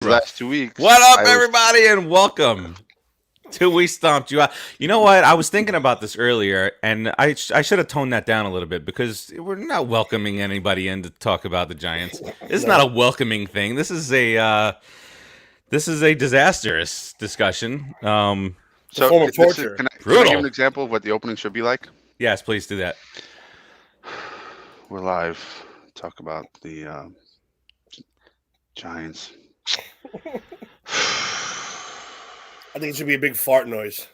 last 2 weeks. What up, everybody, and welcome to We Stomped You Out. You know what? I was thinking about this earlier, and I should have toned that down a little bit because we're not welcoming anybody in to talk about the Giants. It's not a welcoming thing. This is a disastrous discussion. So form of torture. Can I give Brutal. an example of what the opening should be like? Yes, please do that. We're live. Talk about the Giants. I think it should be a big fart noise.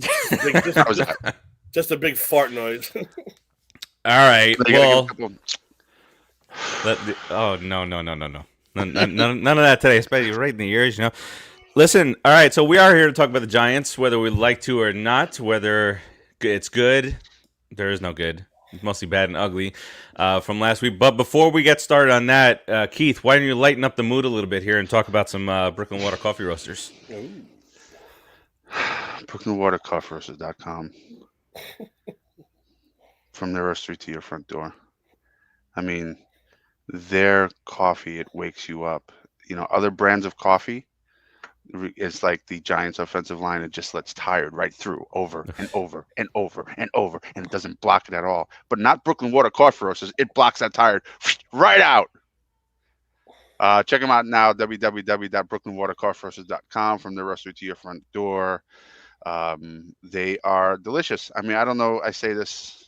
How was that? Just a big fart noise. All right. You gotta give a Well, couple- no. None of that today, especially right in the ears, Listen, all right, so we are here to talk about the Giants, whether we like to or not, whether it's good. There is no good. It's mostly bad and ugly from last week. But before we get started on that, Keith, why don't you lighten up the mood a little bit here and talk about some Brooklyn Water Coffee Roasters? BrooklynWaterCoffeeRoasters.com. From the roastery to your front door. I mean, their coffee, it wakes you up. Other brands of coffee, it's like the Giants offensive line. It just lets tired right through over and over and over and over, and it doesn't block it at all. But not Brooklyn Water Coffee Roasters. It blocks that tired right out. Check them out now, www.brooklynwatercoffeeroasters.com. From the roastery to your front door. They are delicious. I mean, I don't know. I say this.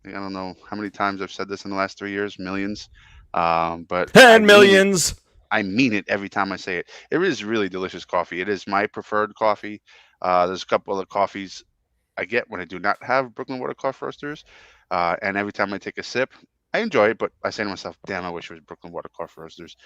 I don't know how many times I've said this in the last 3 years. Millions. But 10 millions. I mean it every time I say it. It is really delicious coffee. It is my preferred coffee. There's a couple of coffees I get when I do not have Brooklyn Water Coffee Roasters. And every time I take a sip, I enjoy it, but I say to myself, damn, I wish it was Brooklyn Water Coffee Roasters.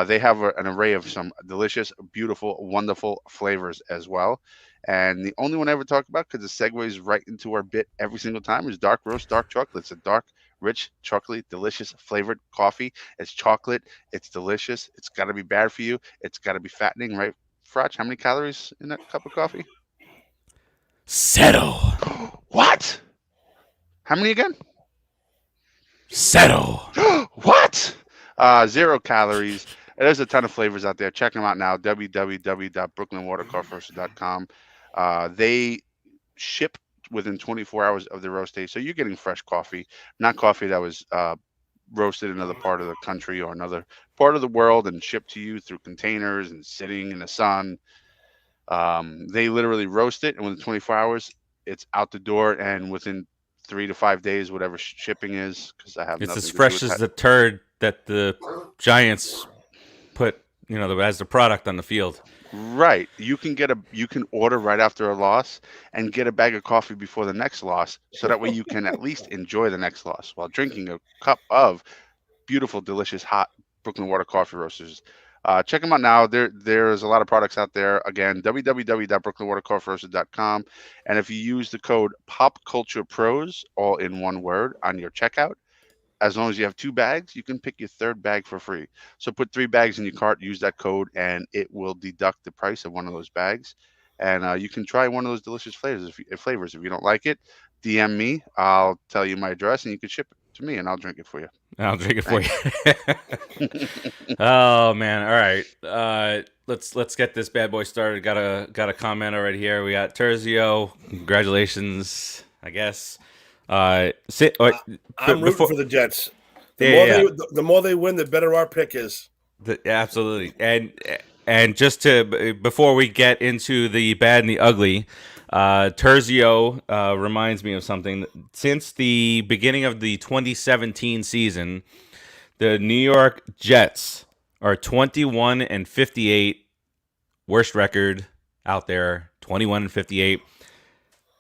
They have an array of some delicious, beautiful, wonderful flavors as well. And the only one I ever talk about, because it segues right into our bit every single time, is Dark Roast Dark Chocolate. It's a dark, rich, chocolatey, delicious flavored coffee. It's chocolate. It's delicious. It's got to be bad for you. It's got to be fattening, right? Frotch, how many calories in that cup of coffee? Settle. What? How many again? Settle. What? 0 calories. There's a ton of flavors out there. Check them out now. www.brooklynwatercoffeeroasters.com. They ship within 24 hours of the roast day, so you're getting fresh coffee, not coffee that was roasted in another part of the country or another part of the world and shipped to you through containers and sitting in the sun. They literally roast it, and within 24 hours, it's out the door, and within 3 to 5 days, whatever shipping is, because I have It's nothing as to fresh do with as the turd that the Giants put, as the product on the field. Right. You can order right after a loss and get a bag of coffee before the next loss, so that way you can at least enjoy the next loss while drinking a cup of beautiful, delicious, hot Brooklyn Water Coffee Roasters. Check them out now. There's a lot of products out there. Again, www.brooklynwatercoffeeroasters.com. And if you use the code POPCULTUREPROS, all in one word, on your checkout, as long as you have 2 bags, you can pick your 3rd bag for free. So put 3 bags in your cart, use that code, and it will deduct the price of one of those bags. And you can try one of those delicious flavors. If you don't like it, DM me. I'll tell you my address, and you can ship it to me, and I'll drink it for you. I'll drink it for you. Oh man! All right, let's get this bad boy started. Got a comment already here. We got Terzio. Congratulations, I guess. I'm rooting for the Jets. The more they win, the better our pick is. Absolutely. And just before we get into the bad and the ugly, Terzio reminds me of something. Since the beginning of the 2017 season, the New York Jets are 21-58, worst record out there. 21-58.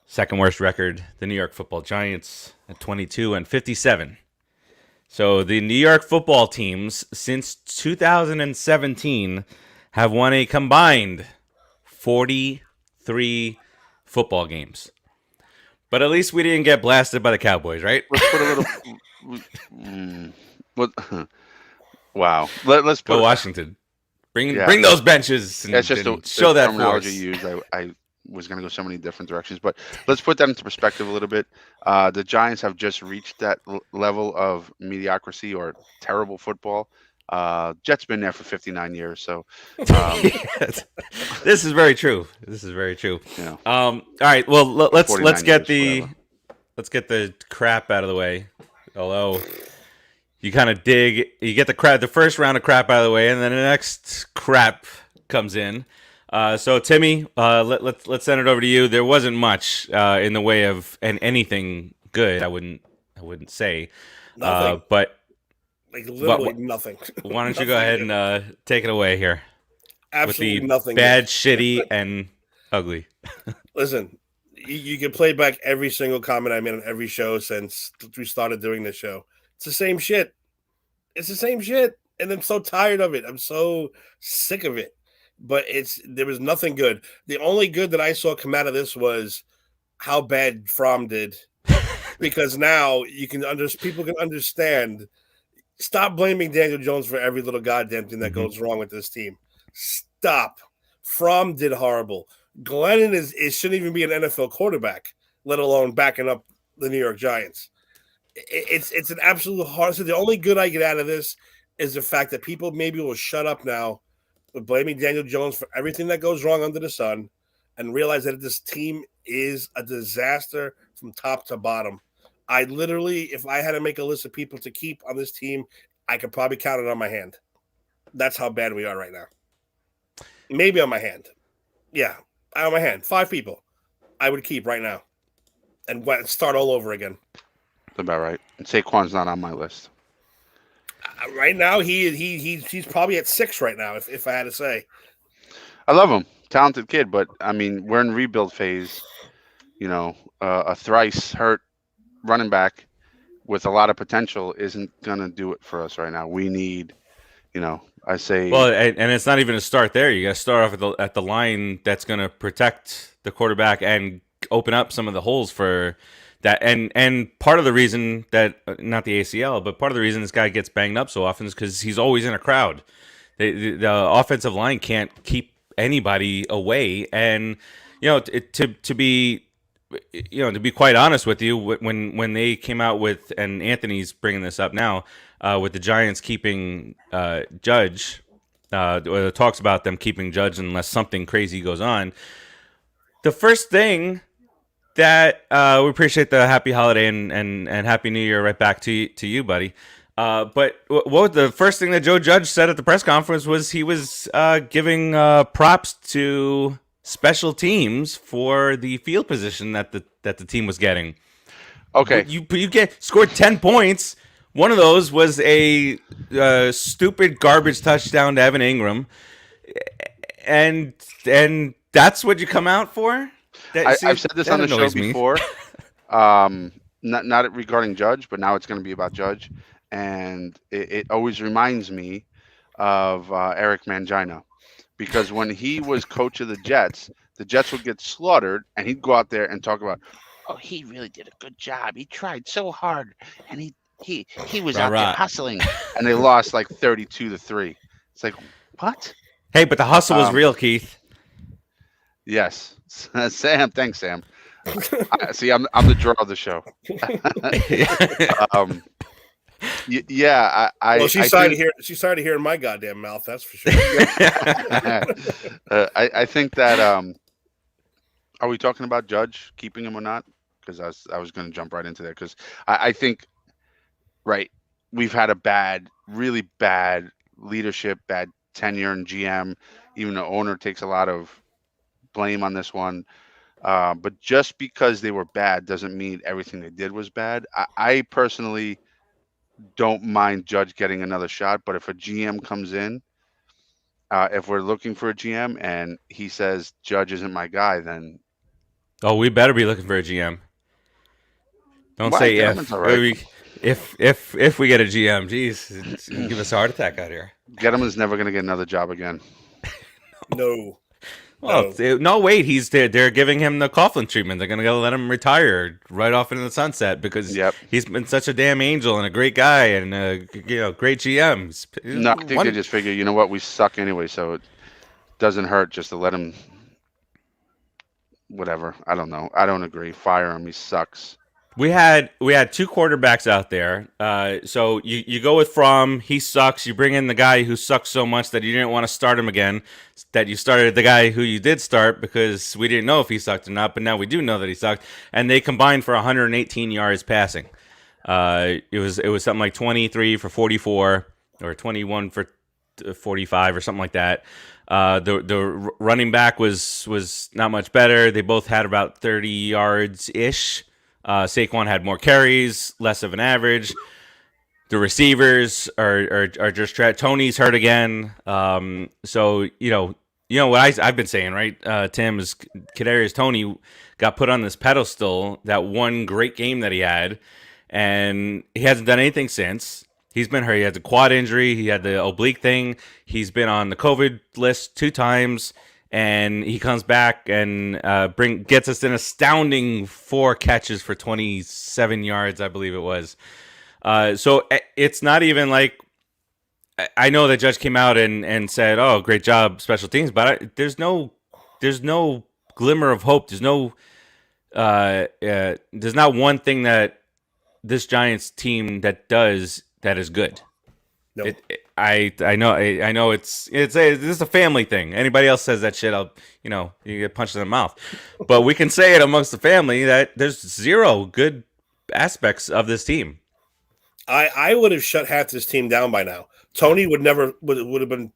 Second worst record, the New York Football Giants at 22-57. So the New York football teams since 2017 have won a combined 43 football games. But at least we didn't get blasted by the Cowboys, right? Let's put a little. Wow. Let's put Go Washington. Bring those benches and, show that terminology force. used. I was going to go so many different directions, but let's put that into perspective a little bit. The Giants have just reached that level of mediocrity or terrible football Jet's been there for 59 years, so um, This is very true. This is very true. you know, All right. Well, let's 49 get years, the whatever. crap out of the way. Although you kind of you get the first round of crap out of the way, and then the next crap comes in. So Timmy, let's send it over to you. There wasn't much in the way of anything good. I wouldn't say, Nothing. but Like literally nothing. why don't you go Nothing ahead good. and take it away here with Absolutely the nothing bad, good. shitty, and ugly. Listen, you can play back every single comment I made on every show since we started doing this show. It's the same shit. It's the same shit. And I'm so tired of it. I'm so sick of it. But there was nothing good. The only good that I saw come out of this was how bad Fromm did. Because now people can understand. Stop blaming Daniel Jones for every little goddamn thing that goes wrong with this team. Stop. Fromm did horrible. Glennon shouldn't even be an NFL quarterback, let alone backing up the New York Giants. It's an absolute hard. So the only good I get out of this is the fact that people maybe will shut up now with blaming Daniel Jones for everything that goes wrong under the sun and realize that this team is a disaster from top to bottom. I literally, if I had to make a list of people to keep on this team, I could probably count it on my hand. That's how bad we are right now. Maybe on my hand. Yeah, on my hand. 5 people I would keep right now and start all over again. That's about right. And Saquon's not on my list. Right now, he's probably at 6 right now, if I had to say. I love him, talented kid, but I mean, we're in rebuild phase. You know, a thrice hurt running back with a lot of potential isn't gonna do it for us right now. We need, I say, Well, and it's not even a start there. You got to start off at the line that's going to protect the quarterback and open up some of the holes for that. And part of the reason that not the ACL, but part of the reason this guy gets banged up so often is because he's always in a crowd. The offensive line can't keep anybody away, and to be to be quite honest with you, when they came out with, and Anthony's bringing this up now, with the Giants keeping Judge, or talks about them keeping Judge unless something crazy goes on. The first thing that we appreciate the happy holiday and happy New Year right back to you, buddy. But what was the first thing that Joe Judge said at the press conference was he was giving props to special teams for the field position that the team was getting. okay, You scored 10 points. One of those was a stupid garbage touchdown to Evan Ingram, and that's what you come out for. I've said this on the show before. Not regarding Judge, but now it's going to be about Judge, and it always reminds me of Eric Mangina, because when he was coach of the Jets would get slaughtered, and he'd go out there and talk about, oh, he really did a good job. He tried so hard, and he was out there hustling, and they lost like 32-3. It's like, what? Hey, but the hustle was real, Keith. Yes, Sam. Thanks, Sam. See, I'm the draw of the show. Yeah, well, she's sorry to hear in my goddamn mouth. That's for sure. I think that are we talking about Judge keeping him or not? Because I was going to jump right into that, because I think we've had a really bad leadership, bad tenure in GM. Even the owner takes a lot of blame on this one. But just because they were bad doesn't mean everything they did was bad. I personally don't mind Judge getting another shot, but if a GM comes in, if we're looking for a GM and he says Judge isn't my guy, then we better be looking for a GM. Don't say if. Right. If we get a GM, geez, it's gonna give us a heart attack out here. Gettleman's never gonna get another job again. No. Well, no, wait. They're giving him the Coughlin treatment. They're gonna let him retire right off into the sunset because he's been such a damn angel and a great guy and great GM. No, I think they just figure, you know what, we suck anyway, so it doesn't hurt just to let him. Whatever. I don't know. I don't agree. Fire him. He sucks. We had two quarterbacks out there. So you go with Fromm. He sucks. You bring in the guy who sucks so much that you didn't want to start him again. That you started the guy who you did start because we didn't know if he sucked or not. But now we do know that he sucked. And they combined for 118 yards passing. It was something like 23 for 44 or 21 for 45 or something like that. The running back was not much better. They both had about 30 yards ish. Saquon had more carries, less of an average. The receivers are just Tony's hurt again. So you know what I've been saying, right? Tim, is Kadarius Toney got put on this pedestal, that one great game that he had, and he hasn't done anything since. He's been hurt. He had the quad injury. He had the oblique thing. He's been on the COVID list 2 times, and he comes back and gets us an astounding 4 catches for 27 yards, I believe it was. So it's not even like, I know the judge came out and said, "Oh, great job, special teams," but there's no glimmer of hope. There's not one thing that this Giants team that is good. No. I know it's this is a family thing. Anybody else says that shit, you get punched in the mouth. But we can say it amongst the family that there's 0 good aspects of this team. I would have shut half this team down by now. Tony would have been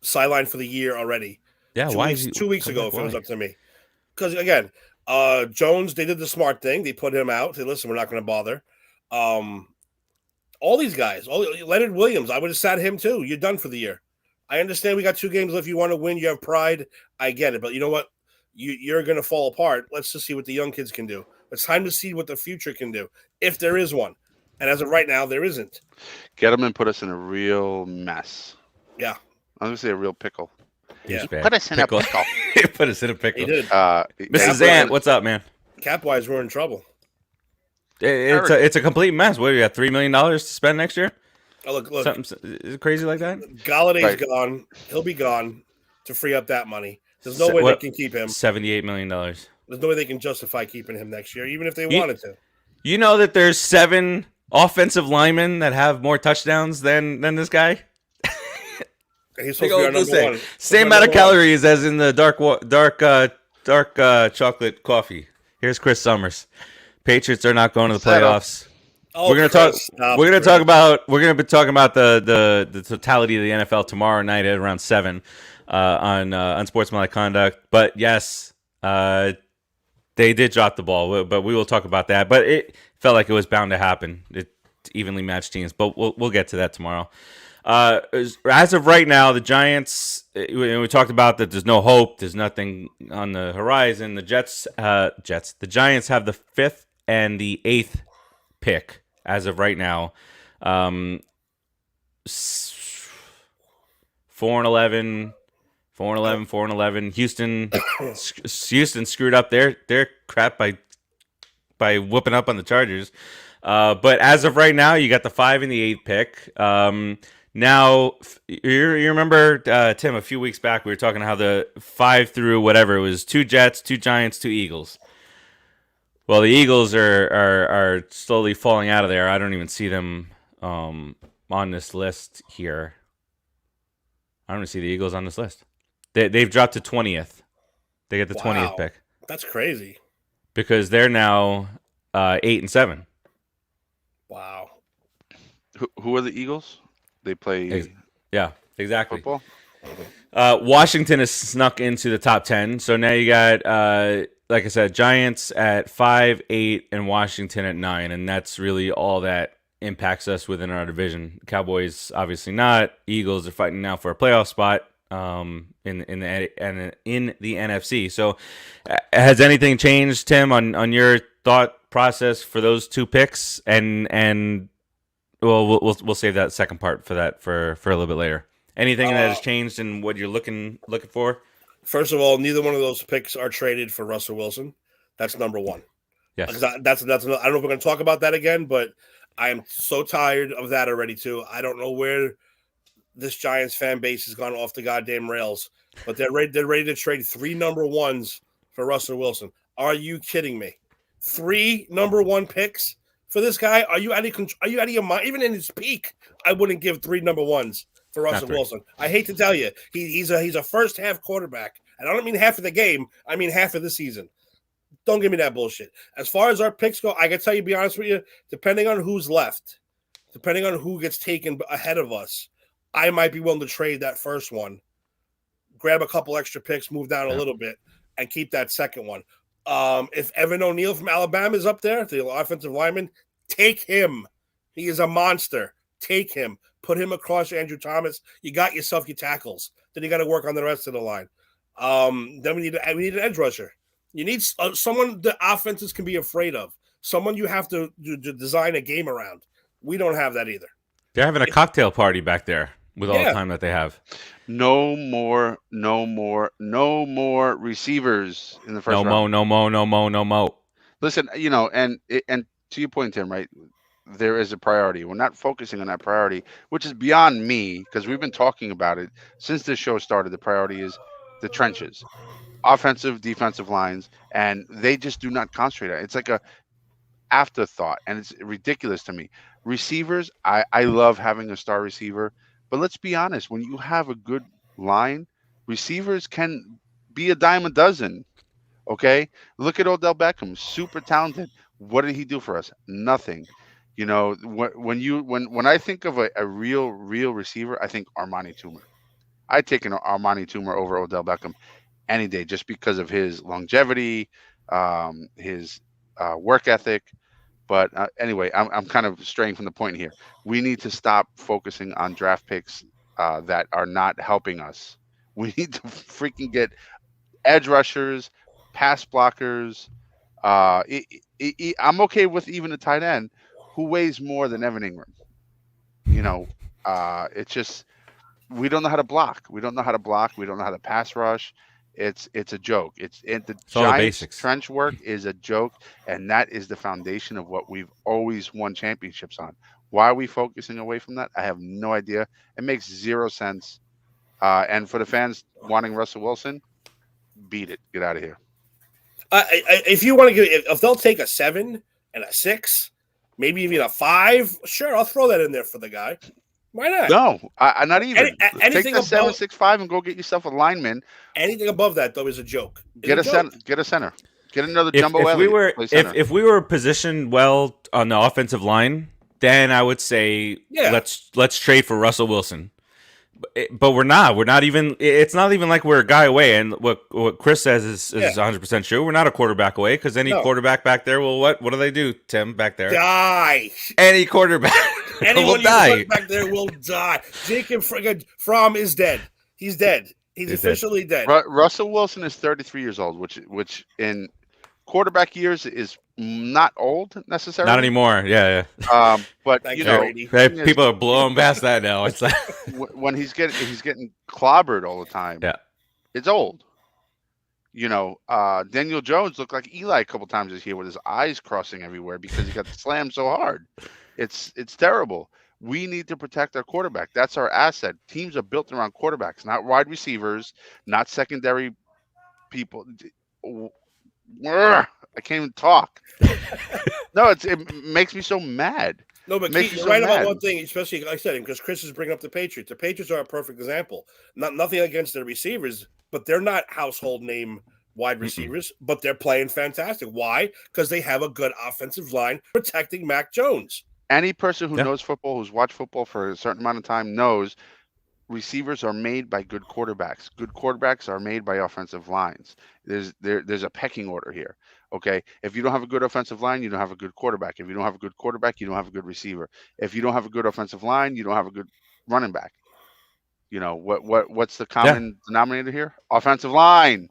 sidelined for the year already. Yeah, two weeks ago, if it was up to me. Because again, Jones, they did the smart thing. They put him out. They said, listen, we're not going to bother. All these guys, Leonard Williams, I would have sat him too. You're done for the year. I understand we got 2 games left. You want to win. You have pride. I get it. But you know what? You're going to fall apart. Let's just see what the young kids can do. It's time to see what the future can do, if there is one. And as of right now, there isn't. Get them and put us in a real mess. Yeah. I was going to say a real pickle. Yeah. Put us in a pickle. Put us in a pickle. He did. Mrs. Ant, what's up, man? Cap-wise, we're in trouble. It's a complete mess. What, do you got $3 million to spend next year? Oh, look. Something crazy like that? Galladay's gone. He'll be gone to free up that money. There's no way they can keep him. $78 million. There's no way they can justify keeping him next year, even if they wanted to. You know that there's 7 offensive linemen that have more touchdowns than this guy? And he's supposed to be our number 1. Same amount of calories as in the dark chocolate coffee. Here's Chris Summers. Patriots are not going to the playoffs. We're gonna be talking about the totality of the NFL tomorrow night at around 7 on unsportsmanlike conduct. But yes, they did drop the ball. But we will talk about that. But it felt like it was bound to happen. It evenly matched teams. But we'll get to that tomorrow. As of right now, the Giants. We talked about that. There's no hope. There's nothing on the horizon. The The Giants have the 5th and the 8th pick as of right now. 4-11. Houston screwed up their crap by whooping up on the Chargers. But as of right now, you got the 5 and the 8th pick. Now, you remember, Tim, a few weeks back, we were talking how the 5 through whatever, it was 2 Jets, 2 Giants, 2 Eagles. Well, the Eagles are slowly falling out of there. I don't even see them on this list here. I don't even see the Eagles on this list. They've dropped to 20th. They get the 20th pick. That's crazy. Because they're now 8 and 7. Wow. Who are the Eagles? They play. Yeah, exactly. Football. Washington has snuck into the top 10. So now you got, like I said, Giants at 5, 8, and Washington at 9. And that's really all that impacts us within our division. Cowboys, obviously not. Eagles are fighting now for a playoff spot in the NFC. So has anything changed, Tim, on your thought process for those 2 picks? And well, we'll save that second part for a little bit later. Anything that has changed in what you're looking for? First of all, neither one of those picks are traded for Russell Wilson. That's number 1. Yes. That's I don't know if we're going to talk about that again, but I am so tired of that already too. I don't know where this Giants fan base has gone off the goddamn rails, but they're ready to trade 3 number 1s for Russell Wilson. Are you kidding me? 3 number 1 picks for this guy? Are you out of your mind? Even in his peak, I wouldn't give 3 number 1s for Russell Wilson. I hate to tell you, he's a first half quarterback, and I don't mean half of the game. I mean half of the season. Don't give me that bullshit. As far as our picks go, I can tell you, be honest with you, depending on who's left, depending on who gets taken ahead of us, I might be willing to trade that first one, grab a couple extra picks, move down a little bit, and keep that second one. If Evan O'Neal from Alabama is up there, the offensive lineman, take him. He is a monster. Take him. Put him across Andrew Thomas. You got yourself your tackles. Then you got to work on the rest of the line. Then we need an edge rusher. You need someone the offenses can be afraid of. Someone you have to design a game around. We don't have that either. They're having a cocktail party back there with all the time that they have. No more receivers in the first round. No more. Listen, and to your point, Tim, right? There is a priority. We're not focusing on that priority, which is beyond me, because we've been talking about it since this show started. The priority is the trenches, offensive, defensive lines, and they just do not concentrate on it. It's like a afterthought, and it's ridiculous to me. Receivers, I love having a star receiver, but let's be honest, when you have a good line, receivers can be a dime a dozen. Okay, look at Odell Beckham, super talented. What did he do for us? Nothing. When I think of a real receiver, I think Armani Toomer. I'd take an Armani Toomer over Odell Beckham any day, just because of his longevity, his work ethic. But anyway, I'm kind of straying from the point here. We need to stop focusing on draft picks that are not helping us. We need to freaking get edge rushers, pass blockers. I'm okay with even a tight end who weighs more than Evan Ingram. It's just we don't know how to block. We don't know how to pass rush. It's a joke. The Giants' trench work is a joke, and that is the foundation of what we've always won championships on. Why are we focusing away from that? I have no idea. It makes zero sense. And for the fans wanting Russell Wilson, beat it. Get out of here. If you want to if they'll take a 7 and a 6, maybe even a 5, sure, I'll throw that in there for the guy. Why not? No, not even. Take the 7, 6, 5 and go get yourself a lineman. Anything above that though is a joke. Get a center. Get another Jumbo Elliott. If we were positioned well on the offensive line, then I would say let's trade for Russell Wilson. But we're not. We're not even. It's not even like we're a guy away. And what Chris says is 100% true. We're not a quarterback away, because any quarterback back there will what? What do they do, Tim? Back there, die. Any quarterback Anyone will die. Back there will die. Jacob Fromm is dead. He's dead. He's officially dead. Russell Wilson is 33 years old, which in quarterback years is not old necessarily. Not anymore. Yeah. But people are blowing past that now. It's like when he's getting clobbered all the time. Yeah, it's old. Daniel Jones looked like Eli a couple times this year with his eyes crossing everywhere because he got slammed so hard. It's terrible. We need to protect our quarterback. That's our asset. Teams are built around quarterbacks, not wide receivers, not secondary people. I can't even talk. No, it makes me so mad. No, but Keith, you're right about one thing, especially like I said, because Chris is bringing up the Patriots. The Patriots are a perfect example. Nothing against their receivers, but they're not household name wide receivers, but they're playing fantastic. Why? Because they have a good offensive line protecting Mac Jones. Any person who knows football, who's watched football for a certain amount of time, knows receivers are made by good quarterbacks. Good quarterbacks are made by offensive lines. There's a pecking order here. Okay, if you don't have a good offensive line, you don't have a good quarterback. If you don't have a good quarterback, you don't have a good receiver. If you don't have a good offensive line, you don't have a good running back. What's the common denominator here? Offensive line.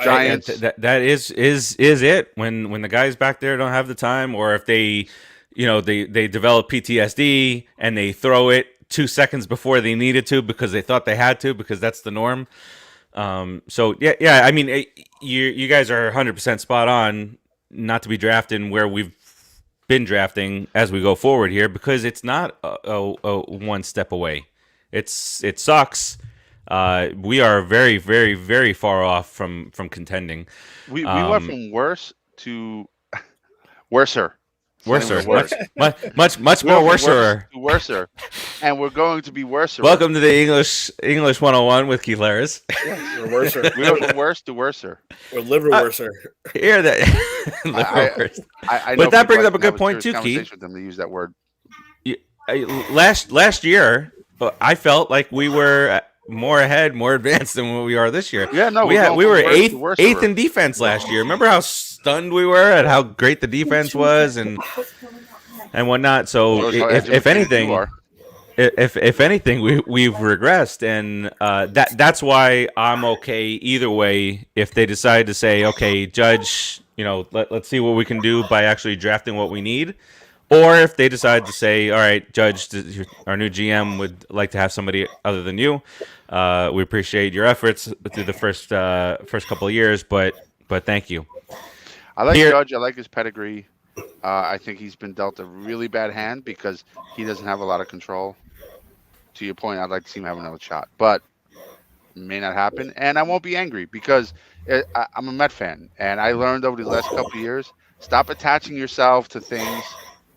Giants. That is it. When the guys back there don't have the time, or if they develop PTSD and they throw it 2 seconds before they needed to because they thought they had to, because that's the norm. So yeah. I mean, you guys are 100% spot on not to be drafting where we've been drafting as we go forward here, because it's not a one step away. It sucks. We are very, very, very far off from contending. We went from worse to Worser. It's not even a Worser, word. much more We're from worse worser. to worser, and we're going to be worser. Welcome to the English 101 with Keith Larris. Yes, We're worser. we went from worse to worser. We're liver worser. Hear that? I, Liver I know But that people brings I up a can have good a point serious too, Keith. conversation with them to use that word. Last year, I felt like we were more ahead, more advanced than what we are this year. Yeah, no, we we're going we from were worse to worse. eighth in defense last year. Remember how stunned we were at how great the defense was and whatnot. So Shows how if educated you anything, are. if anything, we've regressed, and that's why I'm okay either way. If they decide to say, okay, Judge, let's see what we can do by actually drafting what we need, or if they decide to say, all right, Judge, our new GM would like to have somebody other than you. We appreciate your efforts through the first couple of years, but thank you. I like Judge. I like his pedigree. I think he's been dealt a really bad hand because he doesn't have a lot of control. To your point, I'd like to see him have another shot, but may not happen. And I won't be angry because I'm a Met fan, and I learned over the last couple of years, stop attaching yourself to things.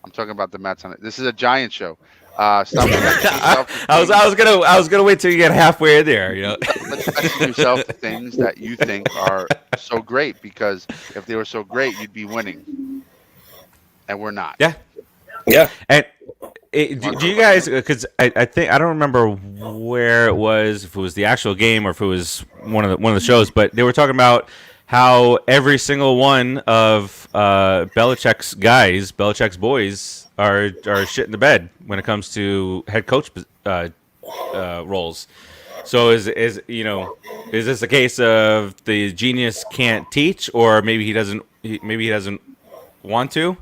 I'm talking about the Mets on it. This is a Giant show. Stop attaching yourself to things. I was gonna wait till you get halfway there. Stop attaching yourself to things that you think are so great, because if they were so great, you'd be winning, and we're not. Yeah. And do you guys? Because I think I don't remember where it was, if it was the actual game or if it was one of the shows, but they were talking about how every single one of Belichick's boys are shit in the bed when it comes to head coach roles. So is this a case of the genius can't teach, or maybe he doesn't want to?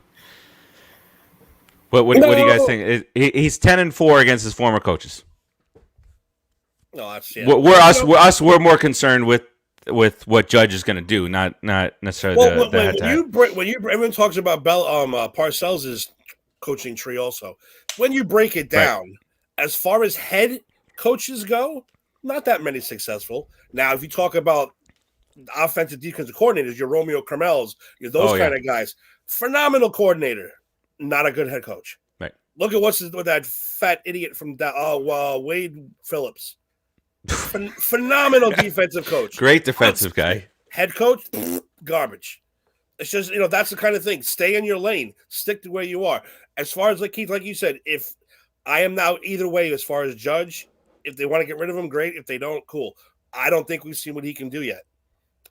What do you guys think? He's 10-4 against his former coaches. No, that's We're more concerned with what Judge is going to do, not necessarily when everyone talks about Parcells' coaching tree. Also, when you break it down, as far as head coaches go, not that many successful. Now, if you talk about offensive defensive coordinators, your Romeo Cromwells, you're those kind of guys, phenomenal coordinator. Not a good head coach. Right. Look at with that fat idiot from Wade Phillips. Phenomenal defensive coach. Great defensive guy. Head coach, garbage. It's just, that's the kind of thing. Stay in your lane. Stick to where you are. As far as Keith, like you said, if I am now either way as far as Judge, if they want to get rid of him, great. If they don't, cool. I don't think we've seen what he can do yet.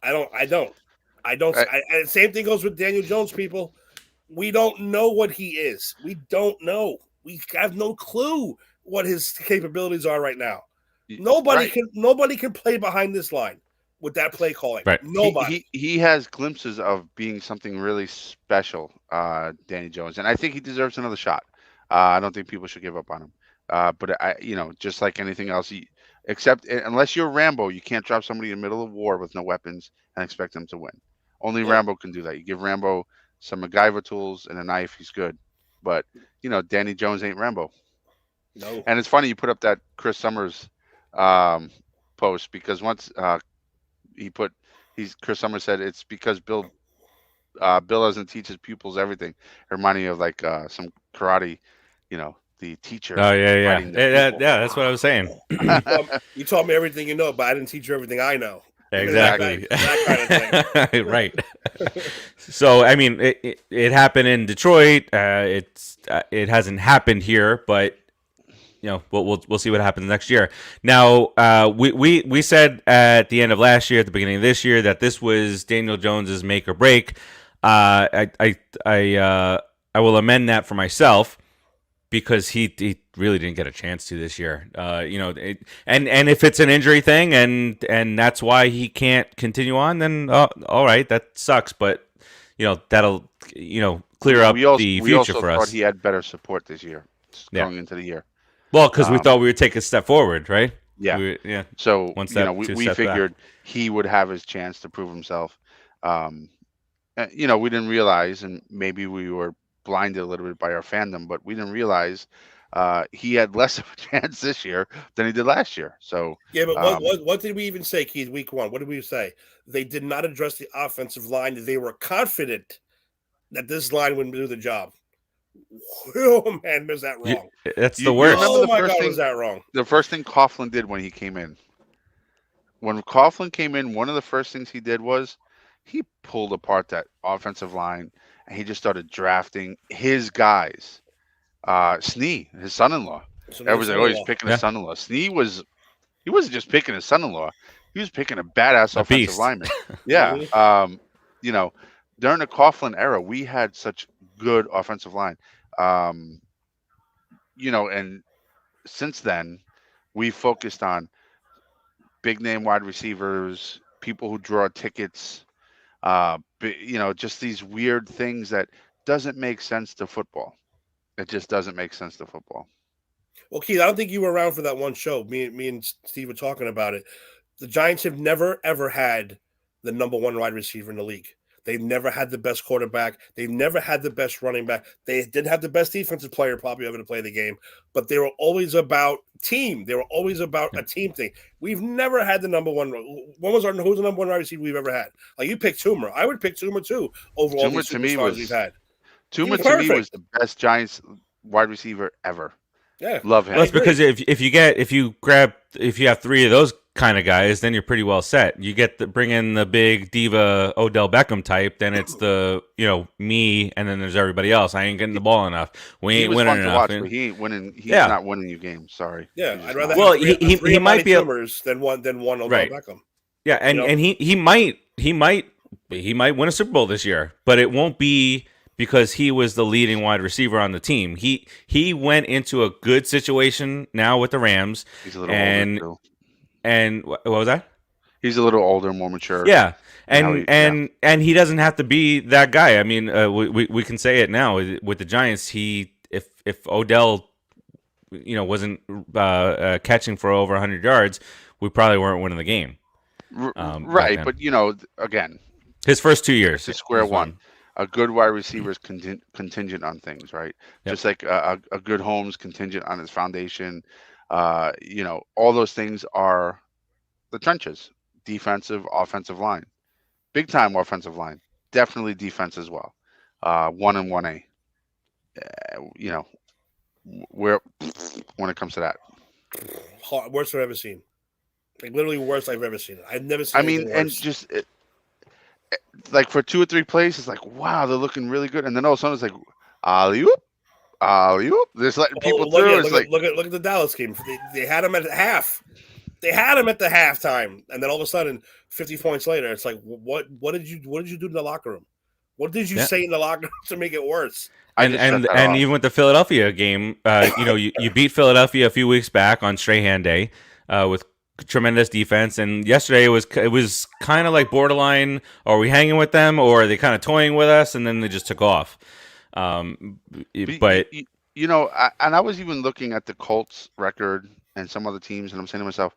I don't. And same thing goes with Daniel Jones, people. We don't know what he is. We don't know. We have no clue what his capabilities are right now. Nobody can play behind this line with that play calling. Right. Nobody. He has glimpses of being something really special, Danny Jones, and I think he deserves another shot. I don't think people should give up on him. But just like anything else, except unless you're Rambo, you can't drop somebody in the middle of war with no weapons and expect them to win. Only Rambo can do that. You give Rambo some MacGyver tools and a knife, he's good. But Danny Jones ain't Rambo. No. And it's funny you put up that Chris Summers post, because once Chris Summers said it's because Bill doesn't teach his pupils everything. Reminding me of like some karate, the teacher. Oh yeah. That's what I was saying. You taught me everything you know, but I didn't teach you everything I know. Exactly. That kind of thing. Right. So I mean, it happened in Detroit. It hasn't happened here, but we'll see what happens next year. Now, we said at the end of last year, at the beginning of this year, that this was Daniel Jones's make or break. I will amend that for myself, because he really didn't get a chance to this year. And if it's an injury thing and that's why he can't continue on, then all right, that sucks. But that'll clear up the future for us. We also thought he had better support this year going into the year. Well, because we thought we would take a step forward, right? Yeah. So one step, we figured he would have his chance to prove himself. We didn't realize, and maybe we were blinded a little bit by our fandom, but we didn't realize he had less of a chance this year than he did last year. So but what did we even say, Keith? Week 1, what did we say? They did not address the offensive line. They were confident that this line wouldn't do the job. Oh man, was that wrong? That's the You remember worst. Oh the my first God, was thing that wrong? Coughlin did when he came in? When Coughlin came in, one of the first things he did was he pulled apart that offensive line and he just started drafting his guys. Snee, his son-in-law. So his Everybody's like, oh, he's son-in-law. picking his Yeah, son-in-law. He wasn't just picking his son-in-law. He was picking a badass a offensive beast. lineman. Yeah. Mhm. You know, during the Coughlin era, we had such good offensive line. Um, and since then, we focused on big name wide receivers, people who draw tickets, just these weird things that doesn't make sense to football. It just doesn't make sense to football. Well, Keith, I don't think you were around for that one show. Me and Steve were talking about it. The Giants have never ever had the number one wide receiver in the league. They've never had the best quarterback. They've never had the best running back. They did have the best defensive player probably ever to play the game, but they were always about team. They were always about a team thing. We've never had the number one. Who's the number one wide receiver we've ever had? Like you picked Toomer. I would pick Toomer too over all Tuma these to me superstars we've was had. He was Tuma to me was perfect. the best Giants wide receiver ever. Yeah, Love Well, I him. it's because agree. if you have three of those kind of guys, then you're pretty well set. You bring in the big diva Odell Beckham type, then it's me, and then there's everybody else. I ain't getting the ball enough. We He ain't was winning fun to enough. watch, but he ain't winning. He's Yeah, not winning you games. Sorry, Yeah, he's I'd just rather not. have well, three he Amani might be. Toomers than one Odell Right. Beckham. Yeah, You know, and he might win a Super Bowl this year, but it won't be because he was the leading wide receiver on the team. He went into a good situation now with the Rams, He's a little older and too. what was that? He's a little older, more mature, Yeah, and and he doesn't have to be that guy. I mean, we can say it now with the Giants. If Odell wasn't catching for over 100 yards, we probably weren't winning the game back right. then. But again, His first 2 back years, to yeah, square he's one. fine. A good wide receiver is contingent on things, right? Yep. Just like a good home's contingent on its foundation. All those things are the trenches, defensive, offensive line, big time offensive line, definitely defense as well. 1 and 1A. You know, where when it comes to that. worst I've ever seen. Like literally worst I've ever seen. I've never I seen mean, anything and worse. just like for 2 or 3 plays, it's like wow, they're looking really good, and then all of a sudden it's like alley oop, alley oop. Just letting people Well, look through. at It's look at like look at look at the Dallas game. They had him at half. They had him at the halftime, and then all of a sudden, 50 points later, it's like, what did you do in the locker room? What did you Yeah. say in the locker room to make it worse? I And just shut that and off. even with the Philadelphia game, you beat Philadelphia a few weeks back on Strahan Day with tremendous defense, and yesterday it was kind of like borderline. Are we hanging with them, or are they kind of toying with us? And then they just took off. But But and I was even looking at the Colts record and some other teams, and I'm saying to myself,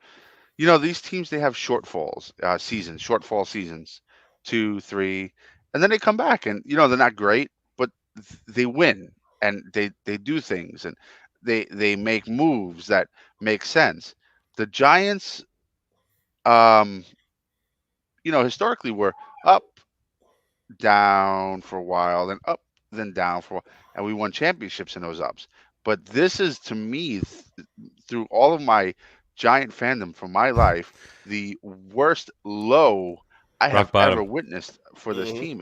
these teams they have shortfall seasons, 2, 3, and then they come back, and they're not great, but they win, and they do things, and they make moves that make sense. The Giants, um, historically were up, down for a while, then up, then down for a while, and we won championships in those ups. But this is to me, through all of my Giant fandom for my life, the worst low I rock have ever bottom. witnessed for this Mm-hmm. team.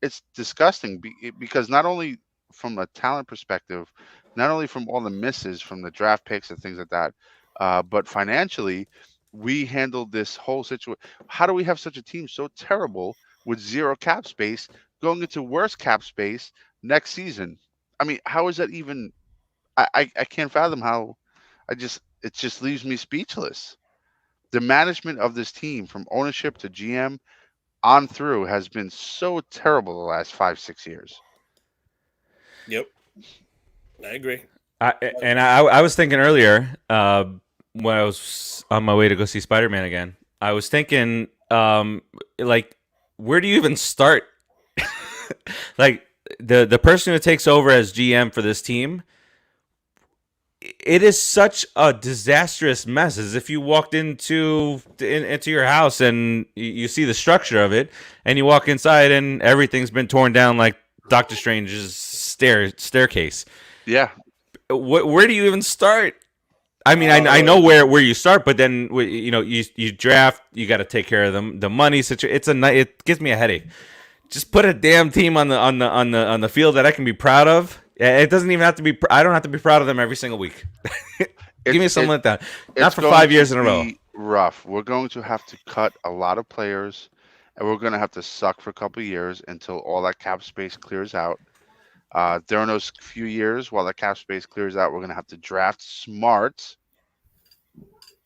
It's disgusting because not only from a talent perspective, not only from all the misses from the draft picks and things like that, but financially, we handled this whole situation. How do we have such a team so terrible with zero cap space going into worse cap space next season? I mean, how is that even? I can't fathom how. It just leaves me speechless. The management of this team, from ownership to GM on through, has been so terrible the last 5, 6 years. Yep, I agree. I was thinking earlier when I was on my way to go see Spider-Man again. I was thinking, like, where do you even start? Like the person who takes over as GM for this team, it is such a disastrous mess. As if you walked into your house and you see the structure of it, and you walk inside and everything's been torn down like Doctor Strange's staircase. Yeah, Where do you even start? I mean, I Uh, know where you start, but then you draft, you got to take care of the money situation. It gives me a headache. Just put a damn team on the field that I can be proud of. It doesn't even have to be. I don't have to be proud of them every single week. Give me it's something it like that. Not it's for going 5 years to in a row. be rough. We're going to have to cut a lot of players, and we're going to have to suck for a couple of years until all that cap space clears out. During those few years, while the cap space clears out, we're going to have to draft smart.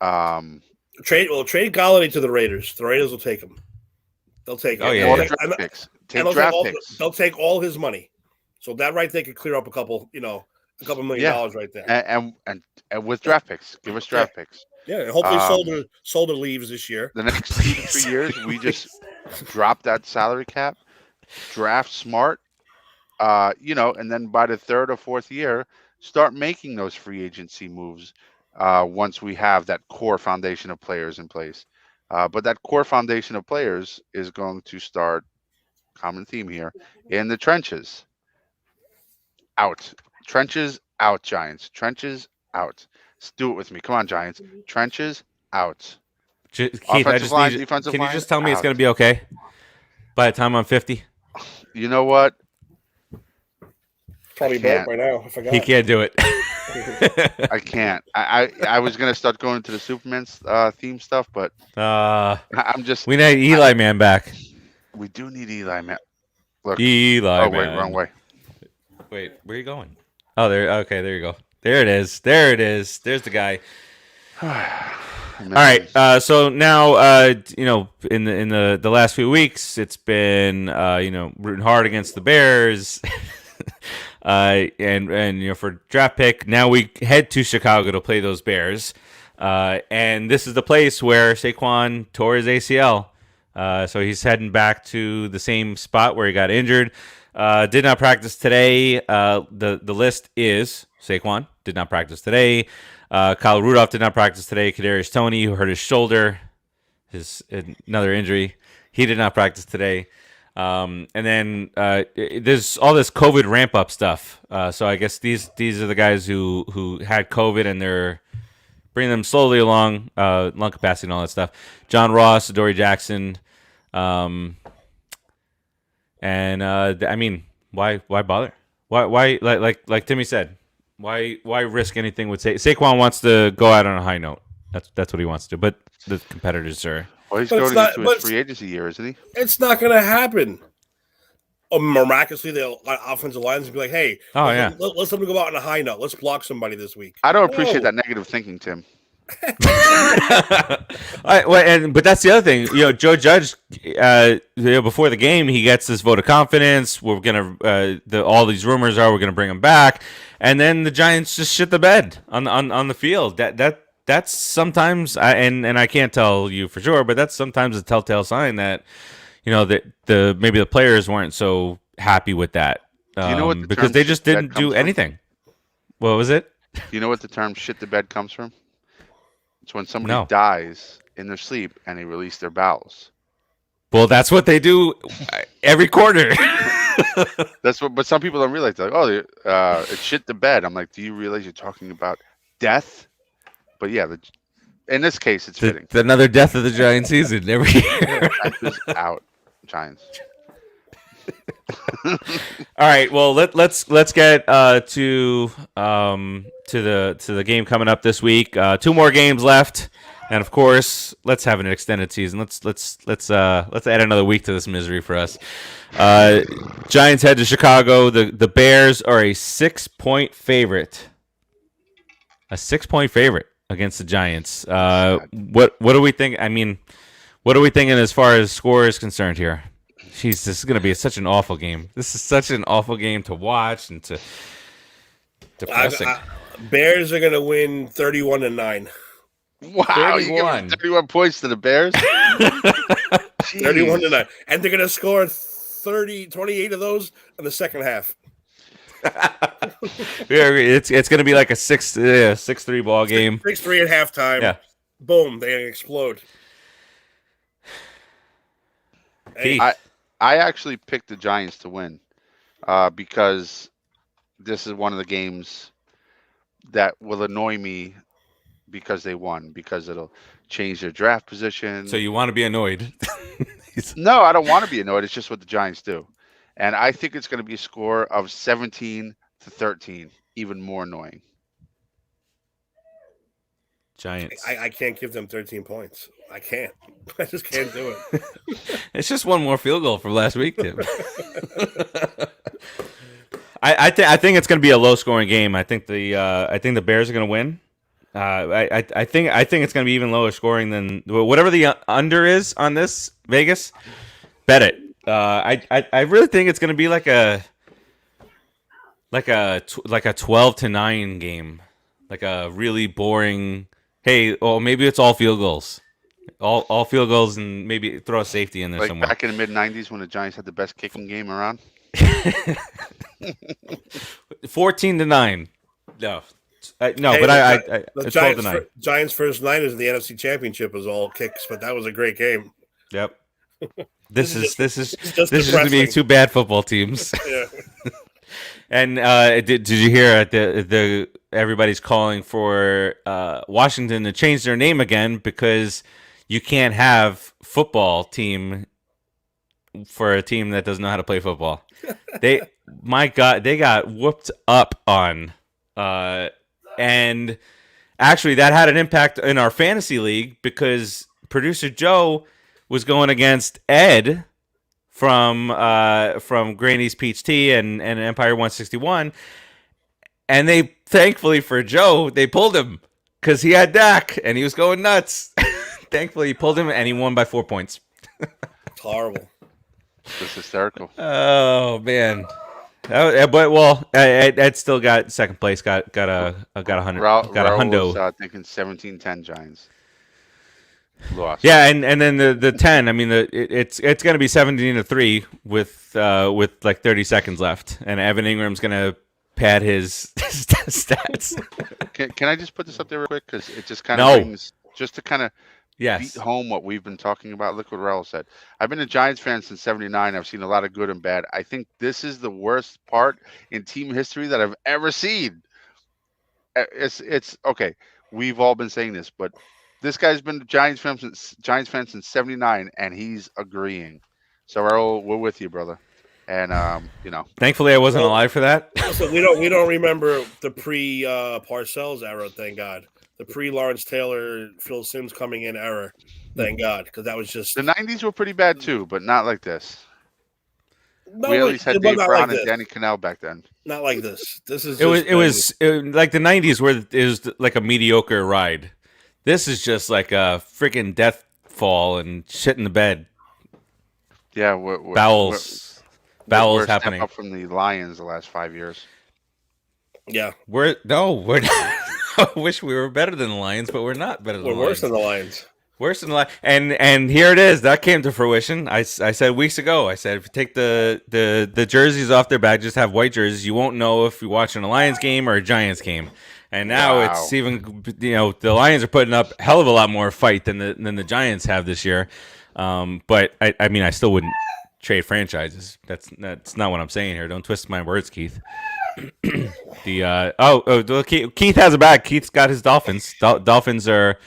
Um, trade Galladay to the Raiders. The Raiders will take him. They'll take Oh it. yeah, or yeah. draft picks. And Take draft picks. they'll take all his money. So that right there could clear up a couple million dollars right there. And with draft picks, give us draft picks. Yeah, and hopefully Um, Solder leaves this year. The next 2 to 3 years, we just drop that salary cap, draft smart, and then by the third or fourth year, start making those free agency moves. Once we have that core foundation of players in place, but that core foundation of players is going to start. Common theme here in the trenches. Out. Trenches out, Giants. Trenches out. Let's do it with me. Come on, Giants. Trenches out. Keith, Offensive line, defensive Can you line, just tell me it's out. going to be okay by the time I'm 50? You know what? Probably broke by now. I forgot. He can't do it. I can't. I was gonna start going into the Superman's theme stuff, but I'm just. We need Eli Man back. We do need Eli, man. Look. Eli Oh Man. wait, wrong way. Wait, where are you going? Oh, there. Okay, there you go. There it is. There it is. There's the guy. All right. So now, in the last few weeks, it's been rooting hard against the Bears, and for draft pick. Now we head to Chicago to play those Bears, and this is the place where Saquon tore his ACL. So he's heading back to the same spot where he got injured. Did not practice today. The list is Saquon did not practice today. Kyle Rudolph did not practice today. Kadarius Toney, who hurt his shoulder, another injury, he did not practice today. And then there's all this COVID ramp up stuff. So I guess these are the guys who had COVID and they're bringing them slowly along, lung capacity and all that stuff. John Ross, Dory Jackson, I mean, why bother? Why like Timmy said, why risk anything with Saquon wants to go out on a high note. That's what he wants to do. But the competitors are. Well, he's going into his free agency year, isn't he? It's not going to happen. Or miraculously, the offensive lines will be like, "Hey, let's let them go out on a high note. Let's block somebody this week." I don't appreciate that negative thinking, Tim. But that's the other thing. Joe Judge, before the game, he gets this vote of confidence. We're gonna all these rumors are we're gonna bring him back, and then the Giants just shit the bed on the field. That's sometimes, and I can't tell you for sure, but that's sometimes a telltale sign that that maybe the players weren't so happy with that. Do you know what because they just didn't do anything. What was it? Do you know what the term "shit the bed" comes from? It's when somebody dies in their sleep and they release their bowels. Well, that's what they do every quarter. But some people don't realize that. Like, it's shit the bed. I'm like, do you realize you're talking about death? But yeah, in this case, it's fitting. Another death of the Giants season every year. Giants out, Giants. All right. Well, let's get to the game coming up this week. 2 more games left, and of course, let's have an extended season. Let's add another week to this misery for us. Giants head to Chicago. The Bears are a 6-point favorite. A 6-point favorite against the Giants. What do we think? I mean, what are we thinking as far as score is concerned here? Jeez, this is going to be such an awful game. This is such an awful game to watch and to depressing. Bears are going to win 31-9. Wow, 31. You give 31 points to the Bears? 31-9. And they're going to score 28 of those in the second half. It's going to be like a 6-3 ball game. 6-3 at halftime. Yeah. Boom, they explode. Keith. I actually picked the Giants to win because this is one of the games that will annoy me because they won, because it'll change their draft position. So you want to be annoyed? No, I don't want to be annoyed. It's just what the Giants do. And I think it's going to be a score of 17-13, even more annoying. Giants. I can't give them 13 points. I can't. I just can't do it. It's just one more field goal from last week, Tim. I think it's going to be a low scoring game. I think the Bears are going to win. I think it's going to be even lower scoring than whatever the under is on this Vegas. Bet it. I really think it's going to be like a 12-9 game, like a really boring. Hey, maybe it's all field goals. All field goals, and maybe throw a safety in there like somewhere. Back in the mid-90s when the Giants had the best kicking game around. 14-9. No. But the Giants' first 9 in the NFC Championship was all kicks, but that was a great game. Yep. This is going to be 2 bad football teams. Yeah. And did you hear the everybody's calling for Washington to change their name again because you can't have football team for a team that doesn't know how to play football. They got whooped up on, and actually that had an impact in our fantasy league because producer Joe was going against Ed from Granny's Peach Tea and Empire 161, and they thankfully for Joe they pulled him because he had Dak and he was going nuts. Thankfully he pulled him and he won by 4 points. It's horrible. It's hysterical. Oh man. But Ed still got second place. Got a hundred. Got a hundo. Was, thinking 17-10 Giants. Lost. Yeah, and then the 10. I mean, it's going to be 17-3 with like 30 seconds left, and Evan Ingram's going to pad his stats. Can I just put this up there real quick because it just kind of brings just to kind of beat home what we've been talking about. Look what Raul said. I've been a Giants fan since '79. I've seen a lot of good and bad. I think this is the worst part in team history that I've ever seen. It's okay. We've all been saying this, but this guy's been a Giants fan since '79, and he's agreeing. So Raul, we're with you, brother. And thankfully I wasn't alive for that. So we don't remember the pre Parcells era. Thank God. The pre-Lawrence Taylor, Phil Simms coming in era, thank God, because that was just... The 90s were pretty bad, too, but not like this. No, we at least had Dave Brown and Danny Cannell back then. Not like this. This is it was like the 90s where it was like a mediocre ride. This is just like a freaking death fall and shit in the bed. Yeah, bowels happening. Up from the Lions the last 5 years. Yeah. We're I wish we were better than the Lions, but we're not better than the Lions. We're worse than the Lions. Worse than the Lions. And here it is. That came to fruition. I said weeks ago, if you take the jerseys off their back, just have white jerseys, you won't know if you're watching a Lions game or a Giants game. And now it's even, the Lions are putting up a hell of a lot more fight than the Giants have this year. But I mean, I still wouldn't trade franchises. That's not what I'm saying here. Don't twist my words, Keith. Keith has a bag. Keith's got his Dolphins. Dolphins are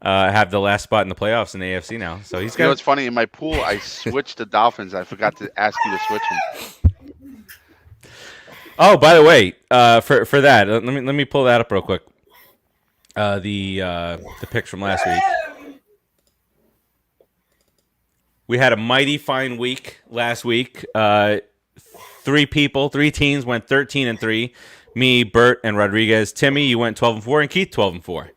have the last spot in the playoffs in the AFC now. So he's got. It's funny in my pool. I switched the Dolphins. I forgot to ask you to switch them. Oh, by the way, for that, let me pull that up real quick. The picks from last week. We had a mighty fine week last week. Three teams went 13-3. Me, Bert, and Rodriguez. Timmy, you went 12-4, and Keith 12-4.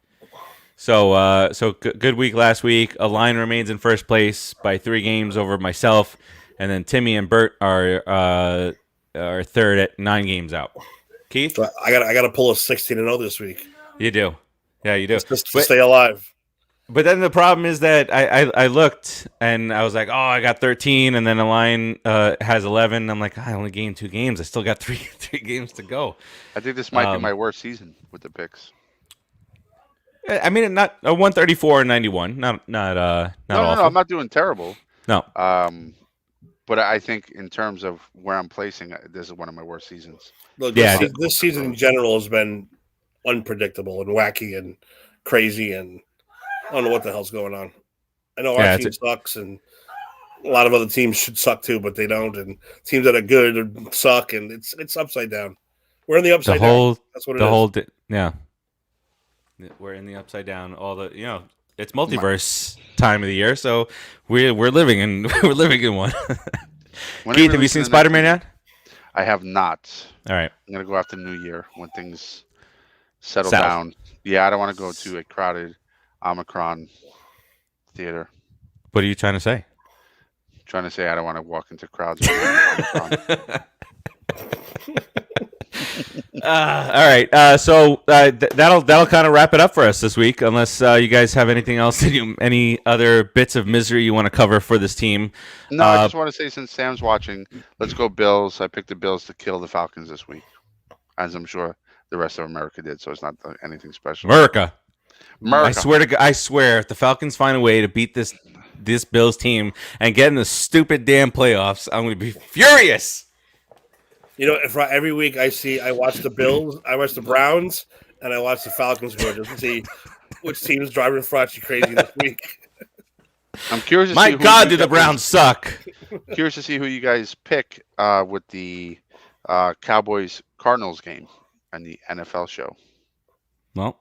So good week last week. A line remains in first place by 3 games over myself, and then Timmy and Bert are third at 9 games out. Keith, so I got to pull a 16-0 this week. You do, yeah, you do. Just to stay alive. But then the problem is that I looked and I was like, oh, I got 13, and then the line has 11. I'm like, I only gained 2 games. I still got three games to go. I think this might be my worst season with the picks. I mean, not a 134 and 91. Not No, awful. I'm not doing terrible. No. But I think in terms of where I'm placing, this is one of my worst seasons. Look, Yeah, this season in general has been unpredictable and wacky and crazy, and I don't know what the hell's going on. I know our team sucks, and a lot of other teams should suck too, but they don't. And teams that are good suck, and it's upside down. We're in the upside down. That's what it is. Yeah. We're in the upside down. All the it's multiverse time of the year, so we're living in one. Keith, have you seen Spider-Man yet? I have not. All right, I'm gonna go after New Year when things settle down. Yeah, I don't want to go to a crowded Omicron theater. What are you trying to say? I'm trying to say I don't want to walk into crowds. All right, so that'll kind of wrap it up for us this week. Unless you guys have anything else, any other bits of misery you want to cover for this team? No, I just want to say, since Sam's watching, let's go Bills. I picked the Bills to kill the Falcons this week, as I'm sure the rest of America did. So it's not anything special. America. I swear, if the Falcons find a way to beat this Bills team and get in the stupid damn playoffs, I'm going to be furious. You know, if every week I watch the Bills, I watch the Browns, and I watch the Falcons go just to see which team is driving Farace crazy this week. I'm curious to see. My God, do the Browns suck? Curious to see who you guys pick with the Cowboys-Cardinals game and the NFL show. Well,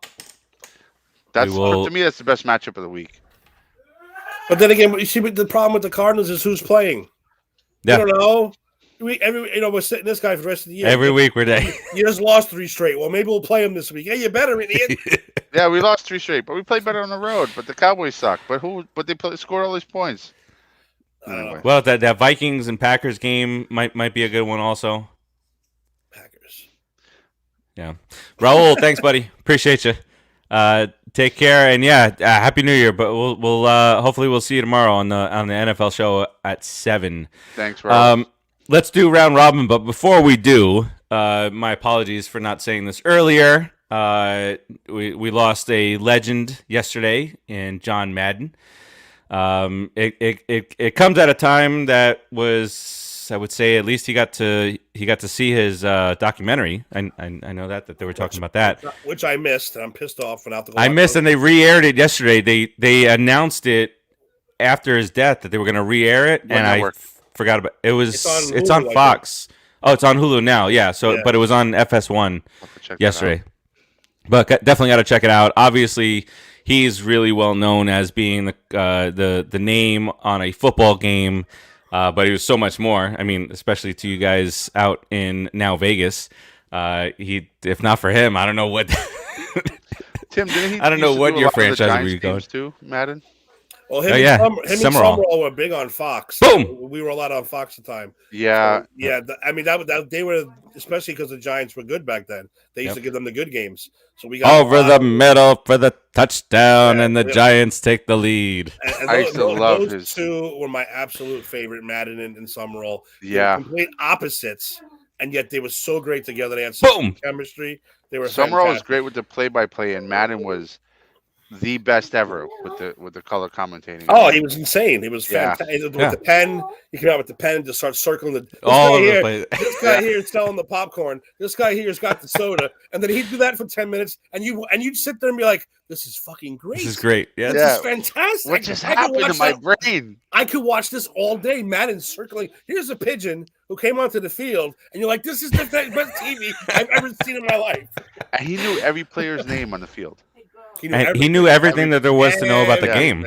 to me, that's the best matchup of the week. But then again, you see, the problem with the Cardinals is who's playing. Yeah. I don't know. We're sitting this guy for the rest of the year. Every week we're there. You just lost 3 straight. Well, maybe we'll play him this week. Hey, you better, idiot. Yeah, we lost 3 straight, but we played better on the road. But the Cowboys suck. But they scored all these points. Anyway. Well, that Vikings and Packers game might be a good one also. Packers. Yeah, Raul, thanks, buddy. Appreciate you. Take care, and Happy New Year. But we'll hopefully we'll see you tomorrow on the NFL show at 7. Thanks, Raul. Let's do round robin, but before we do, my apologies for not saying this earlier. We lost a legend yesterday in John Madden. It comes at a time that was, I would say, at least he got to see his documentary. I know that they were talking about that, which I missed, and I'm pissed off. I missed, and they re-aired it yesterday. They announced it after his death that they were going to re-air it, and I forgot about it. It's on Fox. Oh, it's on Hulu now. Yeah. So, but it was on FS1 yesterday. But definitely got to check it out. Obviously, he's really well known as being the name on a football game, but he was so much more. I mean, especially to you guys out in now Vegas. If not for him, I don't know what. Tim, didn't he? I don't know what your franchise would be going to, Madden. Well, him and Summerall were big on Fox. Boom! We were a lot on Fox at the time. Yeah. So, I mean, that they were, especially because the Giants were good back then. They used to give them the good games. So we got over the middle for the touchdown, and the Giants take the lead. And I used to love those two were my absolute favorite, Madden and Summerall. Yeah. Complete opposites, and yet they were so great together. They had such chemistry. They were Summerall was great with the play-by-play, and Madden was the best ever with the color commentating. Oh, he was insane. He was fantastic. With the pen, you came out with the pen and just start circling this guy here is selling the popcorn. This guy here's got the soda, and then he'd do that for 10 minutes, and you'd sit there and be like, "This is fucking great. This is great. Yeah, this is fantastic. What just happened in my brain? I could watch this all day. Madden circling. Here's a pigeon who came onto the field, and you're like, "This is the best TV I've ever seen in my life." And he knew every player's name on the field. He knew everything that there was to know about the game.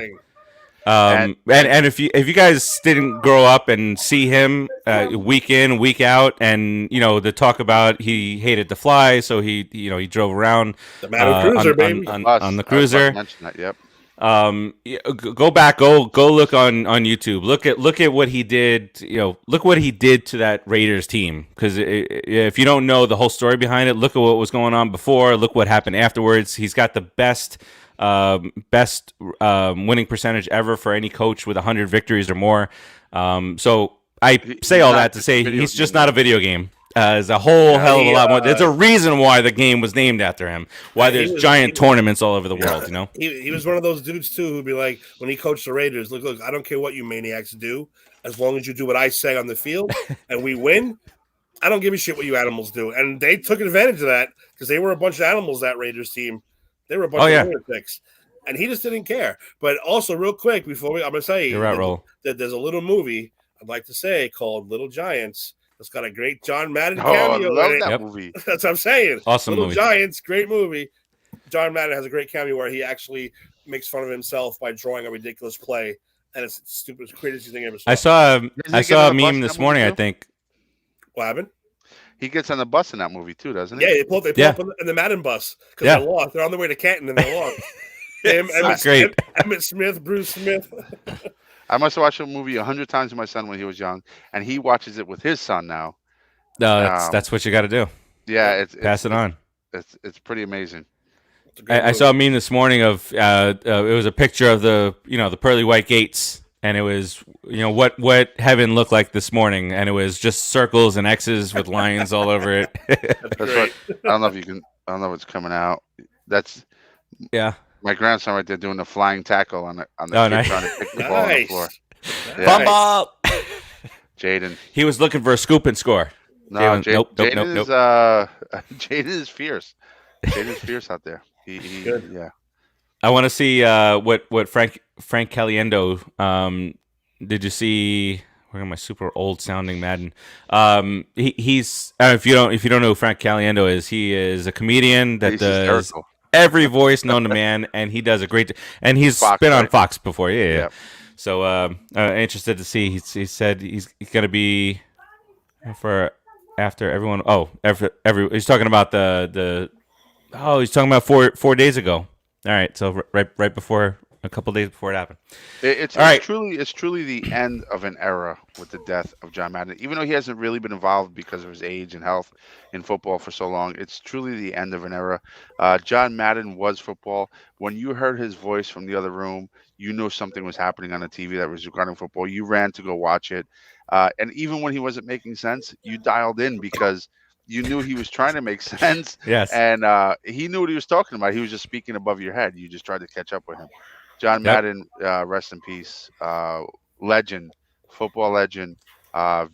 And if you guys didn't grow up and see him week in, week out, and the talk about he hated to fly, so he drove around the cruiser, baby, on the cruiser. That, yep. Go back, go look on YouTube. Look at what he did. Look what he did to that Raiders team. Because if you don't know the whole story behind it, look at what was going on before. Look what happened afterwards. He's got the best best winning percentage ever for any coach with 100 victories or more. So I say all that to say he's just not a video game. There's a whole hell of a lot more. There's a reason why the game was named after him. Why there's giant tournaments all over the world. You know, he was one of those dudes too who'd be like, when he coached the Raiders, look, I don't care what you maniacs do, as long as you do what I say on the field and we win. I don't give a shit what you animals do. And they took advantage of that because they were a bunch of animals, that Raiders team. They were a bunch of lunatics. And he just didn't care. But also, real quick, I'm going to say that there's a little movie I'd like to say called Little Giants. It's got a great John Madden cameo. I love that movie. That's what I'm saying. Awesome Little movie. Giants, great movie. John Madden has a great cameo where he actually makes fun of himself by drawing a ridiculous play. And it's stupid, craziest thing ever. I saw a meme this morning, I think. What happened? He gets on the bus in that movie too, doesn't he? Yeah, they pull up in the Madden bus because they're lost. They're on their way to Canton and they're lost. Emmett Smith, Bruce Smith. I must have watched the movie 100 times with my son when he was young, and he watches it with his son now. No, that's what you got to do. Yeah, pass it on. It's pretty amazing. I saw a meme this morning of it was a picture of the pearly white gates, and it was what heaven looked like this morning, and it was just circles and X's with lines all over it. That's what I don't know if it's coming out. That's my grandson right there doing the flying tackle on the kid nice. trying to pick the ball on the floor. Fumble. Jaden. He was looking for a scoop and score. No, Jaden is fierce. Jaden's fierce out there. Yeah. I want to see what Frank Caliendo. Did you see? Where am I? Super old sounding Madden. He's if you don't know who Frank Caliendo is, he is a comedian that does every voice known to man, and he does a great. And he's been on Fox before. Yeah. So interested to see. He said he's going to be for after everyone. He's talking about he's talking about 4 days ago. All right, so right before, a couple days before it happened. It's truly the end of an era with the death of John Madden. Even though he hasn't really been involved because of his age and health in football for so long, it's truly the end of an era. John Madden was football. When you heard his voice from the other room, you knew something was happening on the TV that was regarding football. You ran to go watch it. And even when he wasn't making sense, you dialed in because you knew he was trying to make sense. Yes. And he knew what he was talking about. He was just speaking above your head. You just tried to catch up with him. John Madden, rest in peace. Legend, football legend. And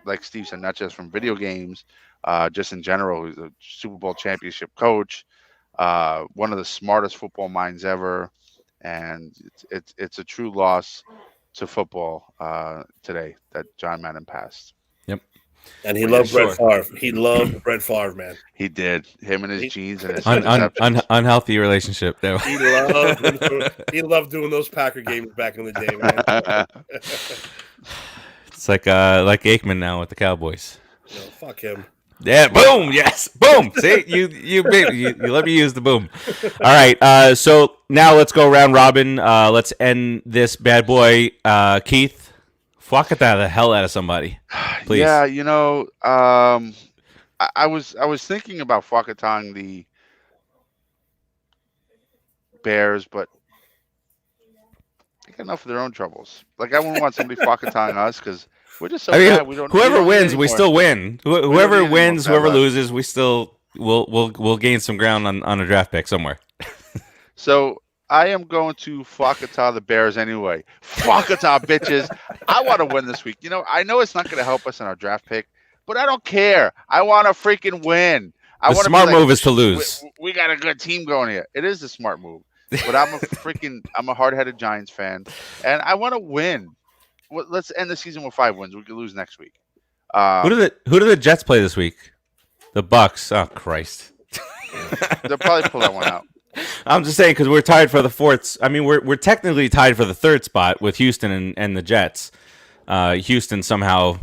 like Steve said, not just from video games, just in general. He's a Super Bowl championship coach, one of the smartest football minds ever. And it's a true loss to football today that John Madden passed. Yep. And he loved Brett Favre. He loved Brett Favre, man. He did. Him and his jeans and his unhealthy relationship. There. He loved doing those Packer games back in the day, man. It's like Aikman now with the Cowboys. No, fuck him. Yeah, boom, yes, boom. See, you let me use the boom. All right, so now let's go round robin. Let's end this bad boy. Keith, Fwakata the hell out of somebody, please. Yeah, I was thinking about Fwakataing the Bears, but they got enough of their own troubles. Like I wouldn't want somebody Fwakataing us because we're just so bad. Whoever wins, we still win. Whoever wins, whoever loses, we still we'll gain some ground on a draft pick somewhere. So I am going to Fwakata the Bears anyway. Fwakata, bitches. I want to win this week. I know it's not going to help us in our draft pick, but I don't care. I want to freaking win. The smart move is to lose. We got a good team going here. It is the smart move. But I'm a hard-headed Giants fan, and I want to win. Let's end the season with 5 wins. We could lose next week. Who do the Jets play this week? The Bucks. Oh Christ! They'll probably pull that one out. I'm just saying because we're tied for the fourth. I mean, we're technically tied for the third spot with Houston and the Jets. Houston somehow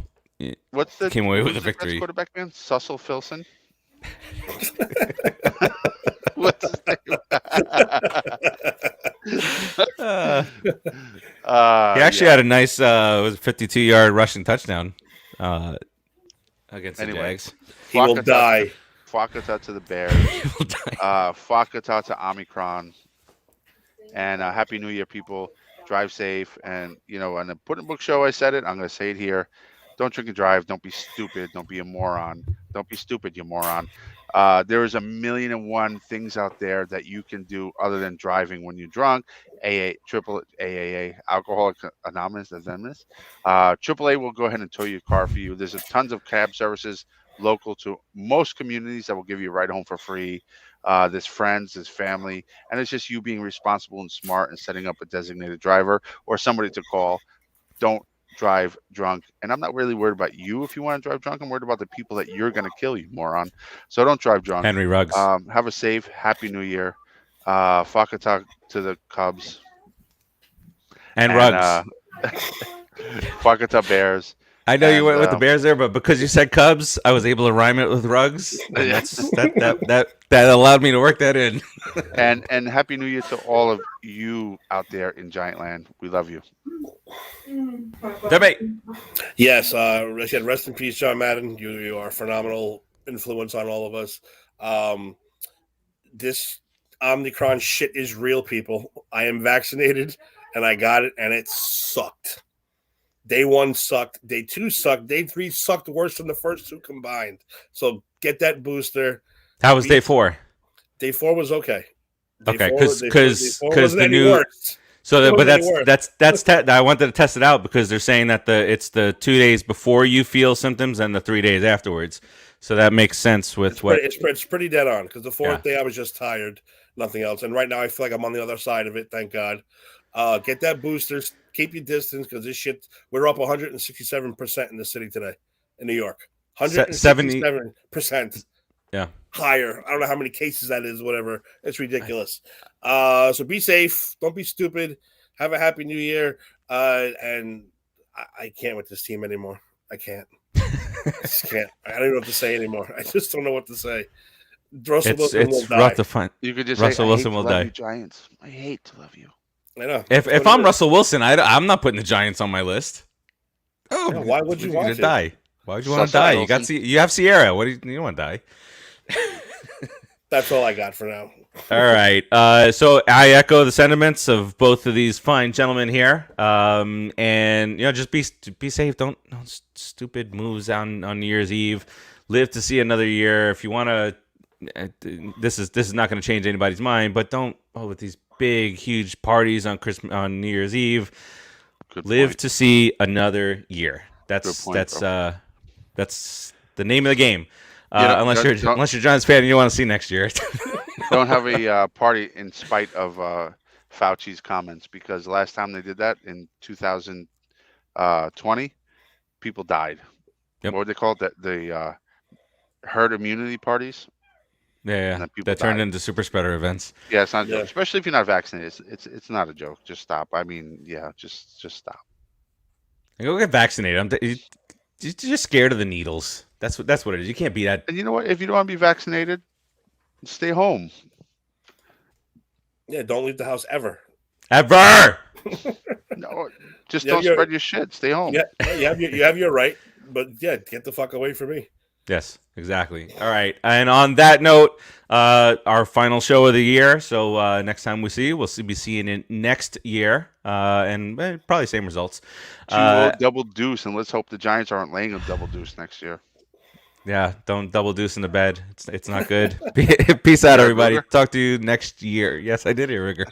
came away with a victory. Quarterback man, Sussel Filson. What's his name? He actually had a nice 52-yard rushing touchdown against the Jags. He will die. Fwakata to the Bears. You will die. Fwakata to Omicron. And Happy New Year, people. Drive safe. And, on the Put in Book show, I said it. I'm going to say it here. Don't drink and drive. Don't be stupid. Don't be a moron. Don't be stupid, you moron. There is a million and one things out there that you can do other than driving when you're drunk. Triple AAA, Alcoholics Anonymous, AAA will go ahead and tow your car for you. There's tons of cab services local to most communities that will give you a ride home for free. There's friends, there's family, and it's just you being responsible and smart and setting up a designated driver or somebody to call. Don't drive drunk. And I'm not really worried about you if you want to drive drunk. I'm worried about the people that you're going to kill, you moron. So don't drive drunk. Henry Ruggs. Have a safe, happy New Year. Fwakata to the Cubs. And Ruggs. Fwakata Bears. I know you went with the Bears there, but because you said Cubs, I was able to rhyme it with Ruggs. And that allowed me to work that in. and Happy New Year to all of you out there in Giant Land. We love you. Debate. Yes, rest in peace, John Madden. You are a phenomenal influence on all of us. This Omicron shit is real, people. I am vaccinated, and I got it, and it sucked. Day 1 sucked. Day 2 sucked. Day 3 sucked worse than the first 2 combined. So get that booster. How was day 4? Day 4 was okay. Okay, because the new. Worse. So, that's I wanted to test it out because they're saying that it's the 2 days before you feel symptoms and the 3 days afterwards. So that makes sense with it's pretty dead on because the 4th day I was just tired, nothing else. And right now I feel like I'm on the other side of it. Thank God. Get that booster. Keep your distance because this shit. We're up 167% in the city today, in New York. 167%. Yeah. Higher. I don't know how many cases that is. Whatever. It's ridiculous. So be safe. Don't be stupid. Have a happy New Year. And I can't with this team anymore. I can't. I just can't. I don't know what to say anymore. I just don't know what to say. Russell Wilson will die. Rough to find. You could just Russell say, Wilson will die. You, Giants. I hate to love you. I know. If I'm Russell Wilson, I'm not putting the Giants on my list. Oh, yeah, why would you want to die? Why would you want to die? You have Sierra. What do you want to die? That's all I got for now. All right. So I echo the sentiments of both of these fine gentlemen here. And just be safe. Don't stupid moves on New Year's Eve. Live to see another year. If you want to, this is not going to change anybody's mind. But don't with these big huge parties on New Year's Eve. Live to see another year. That's the name of the game. Unless you're a Giants fan and you want to see next year. Don't have a party in spite of Fauci's comments because last time they did that in 2020, people died. Yep. What would they call it? The herd immunity parties. Yeah. That turned into super spreader events. Yeah, it's not a joke. Especially if you're not vaccinated. It's not a joke. Just stop. I mean, just stop. Go get vaccinated. You're just scared of the needles. That's what it is. You can't be that. And you know what? If you don't want to be vaccinated, stay home. Yeah, don't leave the house ever. Ever. No, just don't spread your shit. Stay home. Yeah, you have your right, but get the fuck away from me. Yes, exactly. All right. And on that note, our final show of the year. So next time we'll be seeing it next year. And probably same results. Double deuce, and let's hope the Giants aren't laying a double deuce next year. Yeah, don't double deuce in the bed. It's not good. Peace out, everybody. Talk to you next year. Yes, I did hear Rigger.